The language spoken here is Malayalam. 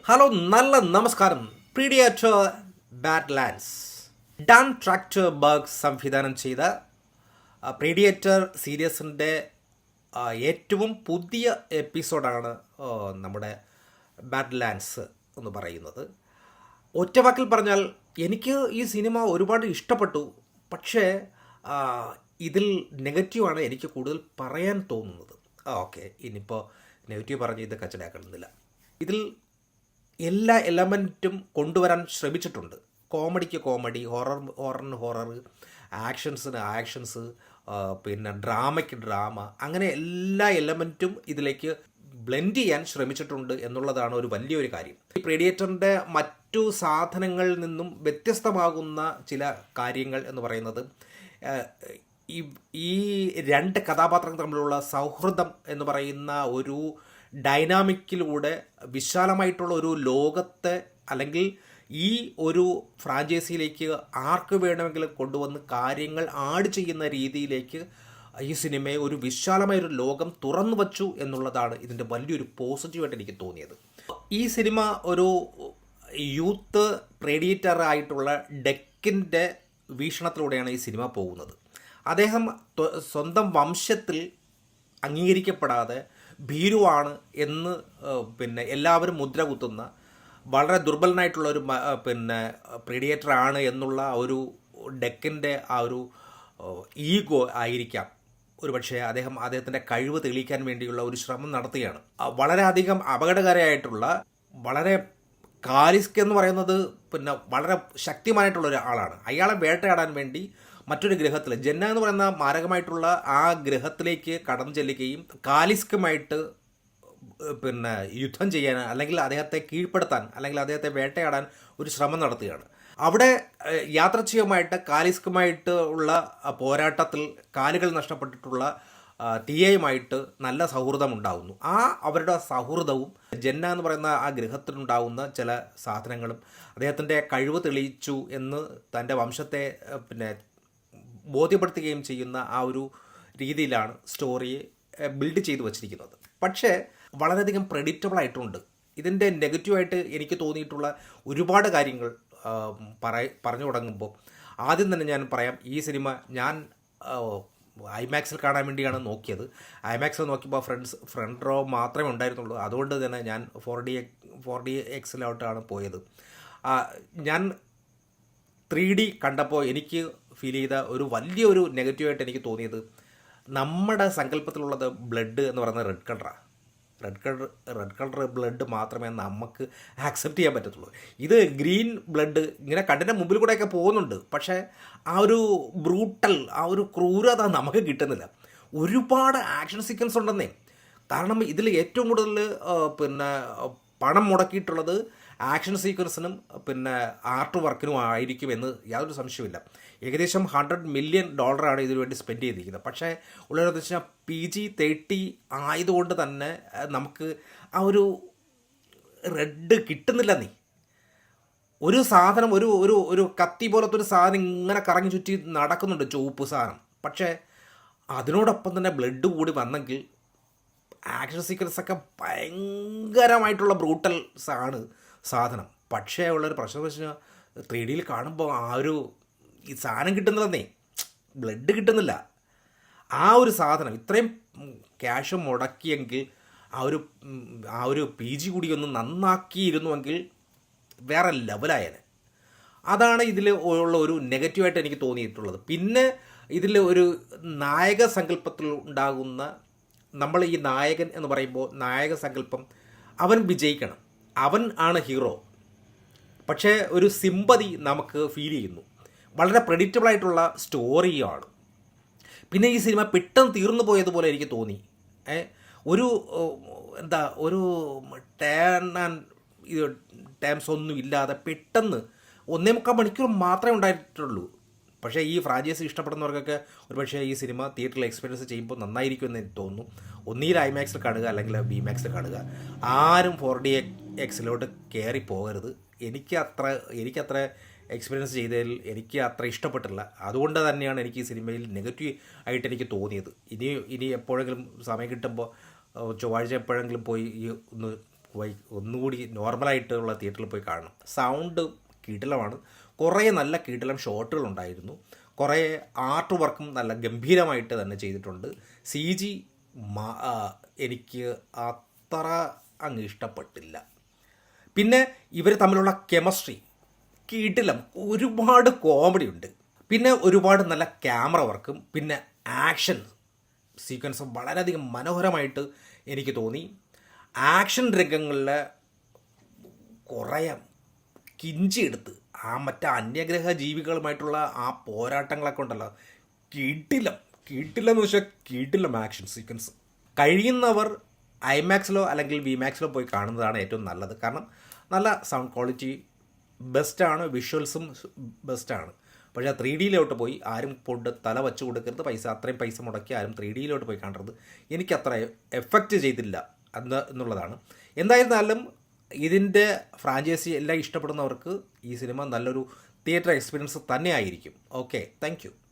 ഹലോ നല്ല നമസ്കാരം. പ്രീഡിയേറ്റർ ബാഡ്ലാൻഡ്സ് ഡാൻ ട്രാക്ടർബർഗ് സംവിധാനം ചെയ്ത പ്രീഡിയേറ്റർ സീരീസിൻ്റെ ഏറ്റവും പുതിയ എപ്പിസോഡാണ് നമ്മുടെ ബാഡ്ലാൻഡ്സ് എന്ന് പറയുന്നത്. ഒറ്റവാക്കിൽ പറഞ്ഞാൽ എനിക്ക് ഈ സിനിമ ഒരുപാട് ഇഷ്ടപ്പെട്ടു. പക്ഷേ ഇതിൽ നെഗറ്റീവാണ് എനിക്ക് കൂടുതൽ പറയാൻ തോന്നുന്നത്. ഓക്കെ, ഇനിയിപ്പോൾ നെഗറ്റീവ് പറഞ്ഞ് ഇത് കച്ചടയാക്കണമെന്നില്ല. ഇതിൽ എല്ലാ എലമെൻറ്റും കൊണ്ടുവരാൻ ശ്രമിച്ചിട്ടുണ്ട്. കോമഡിക്ക് കോമഡി, ഹൊററിന് ഹൊറർ, ആക്ഷൻസിന് ആക്ഷൻസ്, പിന്നെ ഡ്രാമയ്ക്ക് ഡ്രാമ, അങ്ങനെ എല്ലാ എലമെൻറ്റും ഇതിലേക്ക് ബ്ലെൻഡ് ചെയ്യാൻ ശ്രമിച്ചിട്ടുണ്ട് എന്നുള്ളതാണ് ഒരു വലിയൊരു കാര്യം. ഈ പ്രീഡിയേറ്ററിൻ്റെ മറ്റു സാധനങ്ങളിൽ നിന്നും വ്യത്യസ്തമാകുന്ന ചില കാര്യങ്ങൾ എന്ന് പറയുന്നത് ഈ രണ്ട് കഥാപാത്രങ്ങൾ തമ്മിലുള്ള സൗഹൃദം എന്ന് പറയുന്ന ഒരു ഡൈനാമിക്കിലൂടെ വിശാലമായിട്ടുള്ള ഒരു ലോകത്തെ അല്ലെങ്കിൽ ഈ ഒരു ഫ്രാഞ്ചൈസിയിലേക്ക് ആർക്ക് വേണമെങ്കിലും കൊണ്ടുവന്ന് കാര്യങ്ങൾ ആഡ് ചെയ്യുന്ന രീതിയിലേക്ക് ഈ സിനിമയെ ഒരു വിശാലമായൊരു ലോകം തുറന്നു വച്ചു എന്നുള്ളതാണ് ഇതിൻ്റെ വലിയൊരു പോസിറ്റീവായിട്ട് എനിക്ക് തോന്നിയത്. ഈ സിനിമ ഒരു യൂത്ത് പ്രെഡിയേറ്റർ ആയിട്ടുള്ള ഡെക്കിൻ്റെ വീക്ഷണത്തിലൂടെയാണ് ഈ സിനിമ പോകുന്നത്. അദ്ദേഹം സ്വന്തം വംശത്തിൽ അംഗീകരിക്കപ്പെടാതെ ഭീരുവാണ് എന്ന് എല്ലാവരും മുദ്ര കുത്തുന്ന വളരെ ദുർബലനായിട്ടുള്ള ഒരു പ്രീഡിയേറ്റർ ആണ് എന്നുള്ള ഒരു ഡെക്കിൻ്റെ ആ ഒരു ഈഗോ ആയിരിക്കാം ഒരുപക്ഷെ അദ്ദേഹത്തിൻ്റെ കഴിവ് തെളിയിക്കാൻ വേണ്ടിയുള്ള ഒരു ശ്രമം നടത്തുകയാണ്. വളരെയധികം അപകടകാരിയായിട്ടുള്ള വളരെ കാലിസ്ക് എന്ന് പറയുന്നത് വളരെ ശക്തിമാനായിട്ടുള്ള ഒരാളാണ്. അയാളെ വേട്ടയാടാൻ വേണ്ടി മറ്റൊരു ഗ്രഹത്തിൽ ജന്ന എന്ന് പറയുന്ന മാരകമായിട്ടുള്ള ആ ഗ്രഹത്തിലേക്ക് കടന്നു ചെല്ലുകയും കാലിസ്കുമായിട്ട് യുദ്ധം ചെയ്യാൻ അല്ലെങ്കിൽ അദ്ദേഹത്തെ കീഴ്പ്പെടുത്താൻ അല്ലെങ്കിൽ അദ്ദേഹത്തെ വേട്ടയാടാൻ ഒരു ശ്രമം നടത്തുകയാണ്. അവിടെ യാദൃച്ഛികമായിട്ട് കാലിസ്കുമായിട്ട് ഉള്ള പോരാട്ടത്തിൽ കാലുകൾ നഷ്ടപ്പെട്ടിട്ടുള്ള തിയയുമായിട്ട് നല്ല സൗഹൃദം ഉണ്ടാകുന്നു. അവരുടെ സൗഹൃദവും ജന്ന എന്ന് പറയുന്ന ആ ഗ്രഹത്തിലുണ്ടാകുന്ന ചില സാധനങ്ങളും അദ്ദേഹത്തിൻ്റെ കഴിവ് തെളിയിച്ചു എന്ന് തൻ്റെ വംശത്തെ ബോധ്യപ്പെടുത്തുകയും ചെയ്യുന്ന ആ ഒരു രീതിയിലാണ് സ്റ്റോറിയെ ബിൽഡ് ചെയ്തു വച്ചിരിക്കുന്നത്. പക്ഷേ വളരെയധികം പ്രെഡിക്റ്റബിൾ ആയിട്ടുണ്ട്. ഇതിൻ്റെ നെഗറ്റീവായിട്ട് എനിക്ക് തോന്നിയിട്ടുള്ള ഒരുപാട് കാര്യങ്ങൾ പറഞ്ഞു തുടങ്ങുമ്പോൾ ആദ്യം തന്നെ ഞാൻ പറയാം, ഈ സിനിമ ഞാൻ ഐമാക്സിൽ കാണാൻ വേണ്ടിയാണ് നോക്കിയത്. ഐമാക്സിൽ നോക്കിയപ്പോൾ ഫ്രണ്ട് റോ മാത്രമേ ഉണ്ടായിരുന്നുള്ളൂ. അതുകൊണ്ട് തന്നെ ഞാൻ 4D എക്സിലോട്ടാണ് പോയത്. ഞാൻ 3D കണ്ടപ്പോൾ എനിക്ക് ഫീൽ ചെയ്ത ഒരു വലിയൊരു നെഗറ്റീവായിട്ട് എനിക്ക് തോന്നിയത്, നമ്മുടെ സങ്കല്പത്തിലുള്ളത് ബ്ലഡ് എന്ന് പറയുന്നത് റെഡ് കളറാണ്. റെഡ് കളർ ബ്ലഡ് മാത്രമേ നമുക്ക് ആക്സെപ്റ്റ് ചെയ്യാൻ പറ്റത്തുള്ളൂ. ഇത് ഗ്രീൻ ബ്ലഡ് ഇങ്ങനെ കണ്ണിൻ്റെ മുമ്പിൽ കൂടെയൊക്കെ പോകുന്നുണ്ട്. പക്ഷേ ആ ഒരു ബ്രൂട്ടൽ, ആ ഒരു ക്രൂരത നമുക്ക് കിട്ടുന്നില്ല. ഒരുപാട് ആക്ഷൻ സീക്വൻസ് ഉണ്ടെന്നേ. കാരണം ഇതിൽ ഏറ്റവും കൂടുതൽ പണം മുടക്കിയിട്ടുള്ളത് ആക്ഷൻ സീക്വൻസിനും ആർട്ട് വർക്കിനും ആയിരിക്കുമെന്ന് യാതൊരു സംശയമില്ല. ഏകദേശം $100 മില്യൺ ഇതിനു വേണ്ടി സ്പെൻഡ് ചെയ്തിരിക്കുന്നത്. പക്ഷേ ഉള്ളതെന്ന് വെച്ചാൽ PG-13 ആയതുകൊണ്ട് തന്നെ നമുക്ക് ആ ഒരു റെഡ് കിട്ടുന്നില്ല. ഒരു സാധനം ഒരു ഒരു ഒരു കത്തി പോലത്തെ ഒരു സാധനം ഇങ്ങനെ കറങ്ങി ചുറ്റി നടക്കുന്നുണ്ട്, ചുവപ്പ് സാധനം. പക്ഷേ അതിനോടൊപ്പം തന്നെ ബ്ലഡ് കൂടി വന്നെങ്കിൽ ആക്ഷൻ സീക്വൻസൊക്കെ ഭയങ്കരമായിട്ടുള്ള ബ്രൂട്ടൽസ് ആണ് സാധനം. പക്ഷേ ഉള്ളൊരു പ്രശ്നം എന്ന് വെച്ചാൽ 3D കാണുമ്പോൾ ഈ സാധനം കിട്ടുന്നില്ലെന്നേ, ബ്ലഡ് കിട്ടുന്നില്ല. ആ ഒരു സാധനം ഇത്രയും ക്യാഷ് മുടക്കിയെങ്കിൽ ആ ഒരു PG കൂടി ഒന്ന് നന്നാക്കിയിരുന്നുവെങ്കിൽ വേറെ ലെവലായേനെ. അതാണ് ഇതിൽ ഉള്ള ഒരു നെഗറ്റീവായിട്ട് എനിക്ക് തോന്നിയിട്ടുള്ളത്. പിന്നെ ഇതിൽ ഒരു നായക സങ്കല്പത്തിൽ ഉണ്ടാകുന്ന, നമ്മൾ ഈ നായകൻ എന്ന് പറയുമ്പോൾ നായക സങ്കല്പം അവൻ വിജയിക്കണം, അവൻ ആണ് ഹീറോ. പക്ഷേ ഒരു സിമ്പതി നമുക്ക് ഫീൽ ചെയ്യുന്നു. വളരെ പ്രെഡിക്റ്റബിളായിട്ടുള്ള സ്റ്റോറിയാണ്. പിന്നെ ഈ സിനിമ പെട്ടെന്ന് തീർന്നു പോയതുപോലെ എനിക്ക് തോന്നി. ഒരു ടേംസ് ഒന്നും ഇല്ലാതെ പെട്ടെന്ന് 1.25 മണിക്കൂർ മാത്രമേ ഉണ്ടായിട്ടുള്ളൂ. പക്ഷേ ഈ ഫ്രാഞ്ചൈസി ഇഷ്ടപ്പെടുന്നവർക്കൊക്കെ ഒരുപക്ഷേ ഈ സിനിമ തിയേറ്ററിൽ എക്സ്പീരിയൻസ് ചെയ്യുമ്പോൾ നന്നായിരിക്കുമെന്ന് എനിക്ക് തോന്നുന്നു. ഒന്നുകിൽ ഐമാക്സിൽ കാണുക അല്ലെങ്കിൽ VMAXിൽ കാണുക. ആരും 4D എക്സിലോട്ട് കയറി പോകരുത്. എനിക്കത്ര എക്സ്പീരിയൻസ് ചെയ്തതിൽ എനിക്ക് അത്ര ഇഷ്ടപ്പെട്ടില്ല. അതുകൊണ്ട് തന്നെയാണ് എനിക്ക് ഈ സിനിമയിൽ നെഗറ്റീവ് ആയിട്ട് എനിക്ക് തോന്നിയത്. ഇനി എപ്പോഴെങ്കിലും സമയം കിട്ടുമ്പോൾ ചൊവ്വാഴ്ച എപ്പോഴെങ്കിലും പോയി ഒന്ന് പോയി ഒന്നുകൂടി നോർമലായിട്ടുള്ള തിയേറ്ററിൽ പോയി കാണണം. സൗണ്ട് കിടിലമാണ്. കുറേ നല്ല കിടിലം ഷോട്ടുകളുണ്ടായിരുന്നു. കുറേ ആർട്ട് വർക്കും നല്ല ഗംഭീരമായിട്ട് തന്നെ ചെയ്തിട്ടുണ്ട്. CG എനിക്ക് അത്ര അങ്ങ് ഇഷ്ടപ്പെട്ടില്ല. പിന്നെ ഇവർ തമ്മിലുള്ള കെമിസ്ട്രി കിടിലം, ഒരുപാട് കോമഡി ഉണ്ട്. പിന്നെ ഒരുപാട് നല്ല ക്യാമറ വർക്കും പിന്നെ ആക്ഷൻ സീക്വൻസും വളരെയധികം മനോഹരമായിട്ട് എനിക്ക് തോന്നി. ആക്ഷൻ രംഗങ്ങളിൽ കുറേ കിഞ്ചിയെടുത്ത് മറ്റേ അന്യഗ്രഹ ജീവികളുമായിട്ടുള്ള ആ പോരാട്ടങ്ങളൊക്കെ ഉണ്ടല്ലോ, കിടിലം എന്ന് വെച്ചാൽ കിടിലം ആക്ഷൻ സീക്വൻസ്. കഴിയുന്നവർ IMAXലോ അല്ലെങ്കിൽ VMAXലോ പോയി കാണുന്നതാണ് ഏറ്റവും നല്ലത്. കാരണം നല്ല സൗണ്ട് ക്വാളിറ്റി ബെസ്റ്റാണ്, വിഷ്വൽസും ബെസ്റ്റാണ്. പക്ഷേ 3Dയിലോട്ട് പോയി ആരും തല വച്ച് കൊടുക്കരുത്. അത്രയും പൈസ മുടക്കി ആരും 3Dയിലോട്ട് പോയി കാണരുത്. എനിക്കത്ര എഫക്റ്റ് ചെയ്തില്ല എന്നുള്ളതാണ്. എന്തായിരുന്നാലും ഇതിൻ്റെ ഫ്രാഞ്ചൈസി എല്ലാം ഇഷ്ടപ്പെടുന്നവർക്ക് ഈ സിനിമ നല്ലൊരു തിയേറ്റർ എക്സ്പീരിയൻസ് തന്നെയായിരിക്കും. Okay, thank you.